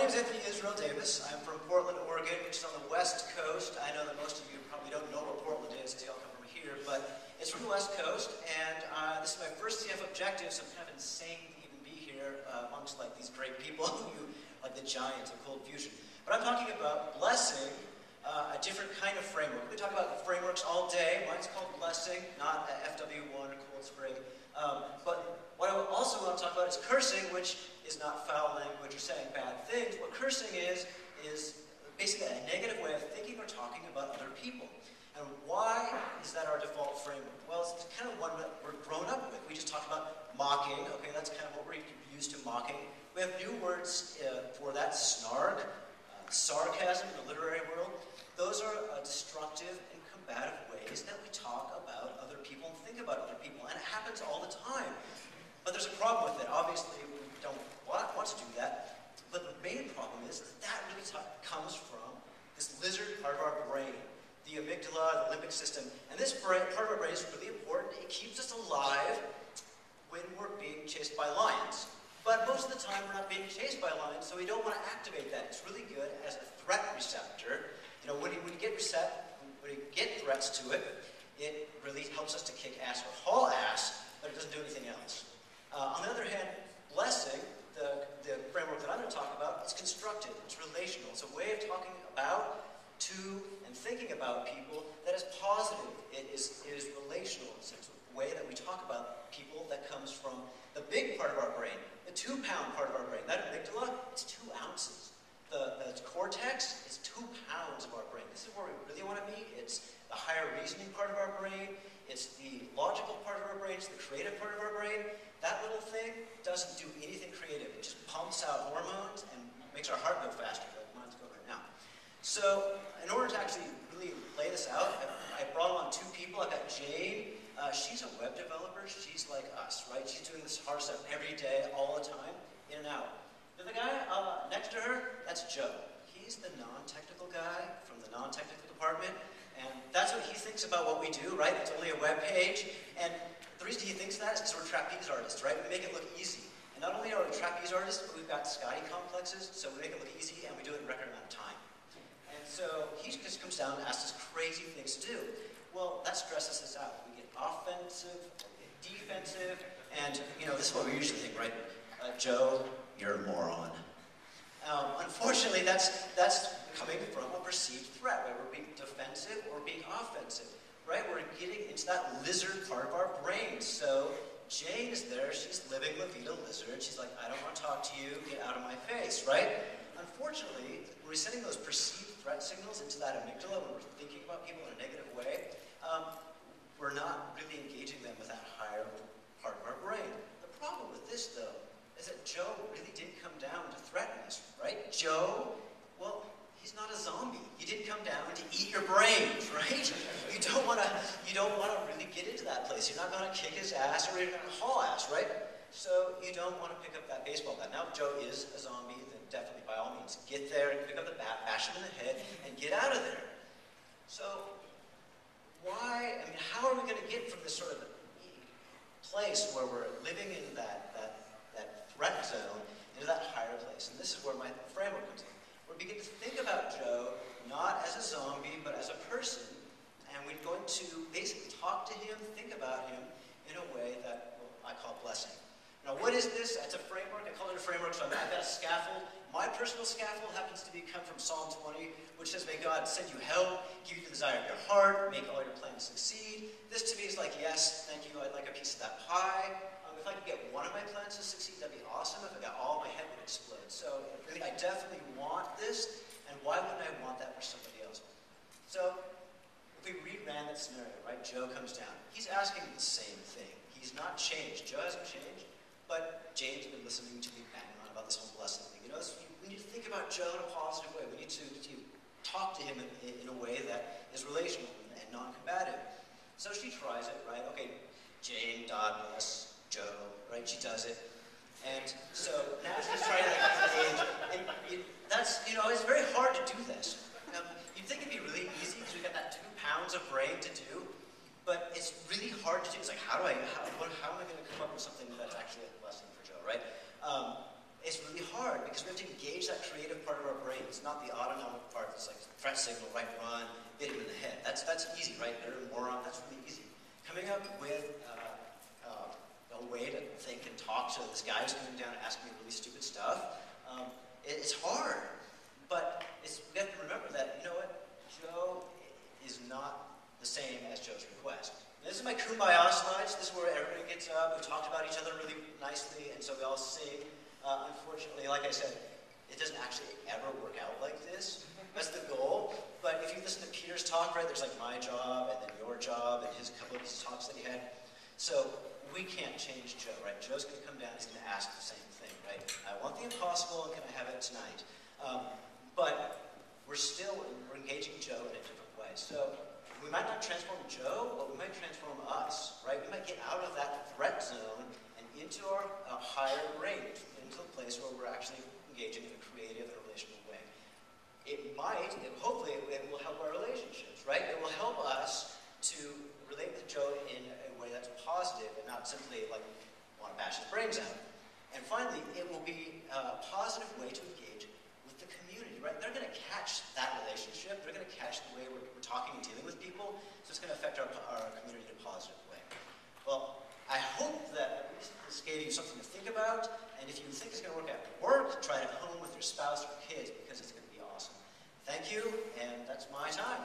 name is Anthony Israel Davis. I'm from Portland, Oregon, which is on the west coast. I know that most of you probably don't know where Portland is because you all come from here, but it's from the west coast, and this is my first CF.Objective, so I'm kind of insane to even be here amongst like these great people who, like the giants of cold fusion. But I'm talking about blessing, a different kind of framework. We talk about frameworks all day. Mine's called blessing, not FW1 or Cold Spring. But what I also want to talk about is cursing, which is not foul language or saying bad things. What cursing is basically a negative way of thinking or talking about other people. And why is that our default framework? Well, it's kind of one that we're grown up with. We just talked about mocking. Okay, that's kind of what we're used to, mocking. We have new words for that: snark, sarcasm in the literary world. Those are destructive and combative ways that we talk about other people and think about other people. And it happens all the time. But there's a problem with it. Obviously, we don't want to do that. But the main problem is that really comes from this lizard part of our brain, the amygdala, the limbic system. And this part of our brain is really important. It keeps us alive when we're being chased by lions. But most of the time, we're not being chased by lions, so we don't want to activate that. It's really good as a threat receptor. You know, when you get threats to it, it really helps us to kick ass or haul ass, but it doesn't do anything else. On the other hand, blessing, the framework that I'm going to talk about, is constructive. It's relational. It's a way of talking about, to, and thinking about people that is positive. It is relational. It's a way that we talk about people that comes from the big part of our brain, the 2-pound part of our brain. That amygdala, it's 2 ounces. The cortex is 2 pounds of our brain. This is where we really want to be. It's the higher reasoning part of our brain. It's the logical part of our brain. It's the creative part of our brain. That little thing doesn't do anything creative. It just pumps out hormones and makes our heart go faster, like mine's going right now. So, in order to actually really lay this out, I brought along 2 people. I've got Jane. She's a web developer. She's like us, right? She's doing this hard stuff every day, all the time, in and out. The guy next to her, that's Joe. He's the non-technical guy from the non-technical department, and that's what he thinks about what we do, right? It's only a web page, and the reason he thinks that is because we're trapeze artists, right? We make it look easy. And not only are we trapeze artists, but we've got Scotty complexes, so we make it look easy, and we do it in a record amount of time. And so he just comes down and asks us crazy things to do. Well, that stresses us out. We get offensive, we get defensive, and, you know, this is what we usually think, right? Joe, you're a moron. Unfortunately, that's coming from a perceived threat, right? We're being defensive or being offensive, right? We're getting into that lizard part of our brain. So Jane is there. She's living La Vida Lizard. She's like, I don't want to talk to you. Get out of my face, right? Unfortunately, when we're sending those perceived threat signals into that amygdala, when we're thinking about people in a negative way, we're not really engaging them with that higher part of our brain. The problem with this, though, is that Joe really didn't come down to threaten us, right? Joe, well, he's not a zombie. He didn't come down to eat your brains, right? You don't want to really get into that place. You're not going to kick his ass or you're going to haul ass, right? So you don't want to pick up that baseball bat. Now, if Joe is a zombie, then definitely, by all means, get there and pick up the bat, bash him in the head, and get out of there. So how are we going to get from this sort of place where we're living in that threat zone into that higher place? And this is where my framework comes in. We begin to think about Joe not as a zombie, but as a person, and we're going to basically talk to him, think about him in a way that I call blessing. Now, what is this? It's a framework. I call it a framework, so I've got a scaffold. My personal scaffold happens to come from Psalm 20, which says, may God send you help, give you the desire of your heart, make all your plans succeed. This to me is like, yes, thank you, I'd like a piece of that pie. If I could get one of my plans to succeed, that'd be awesome. If I got all, my head would explode. So I definitely want this, and why wouldn't I want that for somebody else? So if we reran that scenario, right, Joe comes down. He's asking the same thing. He's not changed. Joe hasn't changed, but Jane's been listening to me banging on about this whole blessing thing. You know, we need to think about Joe in a positive way. We need to talk to him in a way that is relational and non-combative. So she tries it, right? Okay, Jane, God bless Joe, right? She does it. And so now she's trying to engage. And that's, you know, it's very hard to do this. You'd think it'd be really easy because we've got that 2 pounds of brain to do, but it's really hard to do. It's like, how am I going to come up with something that's actually a blessing for Joe, right? It's really hard because we have to engage that creative it's not the autonomic part that's like threat signal, right, run, hit him in the head. That's easy, right? They're a moron, that's really easy. Coming up with a way to think and talk to this guy who's coming down and asking me really stupid stuff, it's hard. But we have to remember that, you know what, Joe is not the same as Joe's request. This is my kumbaya slides. This is where everybody gets up. We talked about each other really nicely, and so we all sing. Unfortunately, like I said, it doesn't actually ever work out like this. That's the goal. But if you listen to Peter's talk, right, there's like my job and then your job and his couple of his talks that he had. So we can't change Joe, right? Joe's going to come down. He's going to ask the same thing, right? I want the impossible, and can I have it tonight? But we're engaging Joe in a different way. So we might not transform Joe, but we might transform us, right? We might get out of that threat zone and into our higher range, into a place where we're actually engaging in a creative and relational way. Hopefully, it will help our relationships, right? It will help us to relate with Joe in a way that's positive and not simply like want to bash his brains out. And finally, it will be a positive way to engage with the community, right? They're going to catch that relationship. They're going to catch the way we're talking and dealing with people. So it's going to affect our community in a positive way. Well, I hope that this gave you something to think about. And if you think it's going to work at work, try it at home with your spouse or kids, because it's going to be awesome. Thank you, and that's my time.